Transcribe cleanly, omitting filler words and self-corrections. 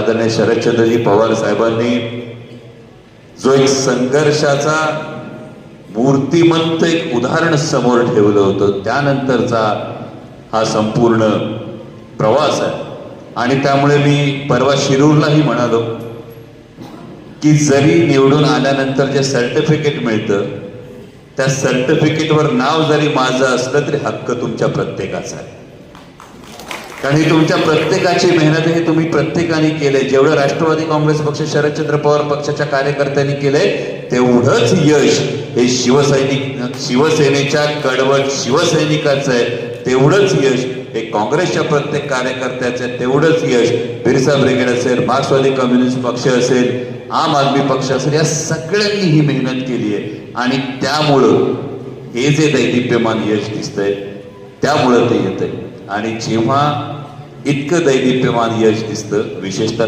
आदरणीय शरदचंद्रजी पवार साहेबांनी जो एक संघर्षाचा मूर्तिमंत एक उदाहरण समोर ठेवलं होतं, त्यानंतरचा हा संपूर्ण प्रवास आहे. आणि त्यामुळे मी परवा शिरूरलाही म्हणालो की जरी निवडून आल्यानंतर जे सर्टिफिकेट मिळतं त्या सर्टिफिकेटवर नाव जरी माझं असलं तरी हक्क तुमच्या प्रत्येकाचा आहे. कारण ही तुमच्या प्रत्येकाची मेहनत हे तुम्ही प्रत्येकाने केले. जेवढं राष्ट्रवादी काँग्रेस पक्ष शरदचंद्र पवार पक्षाच्या कार्यकर्त्यांनी केले तेवढंच यश हे शिवसेनेच्या कडवट शिवसैनिकाचं आहे. तेवढंच यश हे काँग्रेसच्या प्रत्येक कार्यकर्त्याचं आहे. तेवढंच यश बिरसा ब्रिगेड असेल, मार्क्सवादी कम्युनिस्ट पक्ष असेल, आम आदमी पक्ष असेल, या सगळ्यांनी ही मेहनत केली आहे. आणि त्यामुळं हे जे दैदिप्यमान यश दिसतंय त्यामुळं ते येतंय. आणि जेव्हा इतकं दैदिप्यमान यश दिसतं, विशेषतः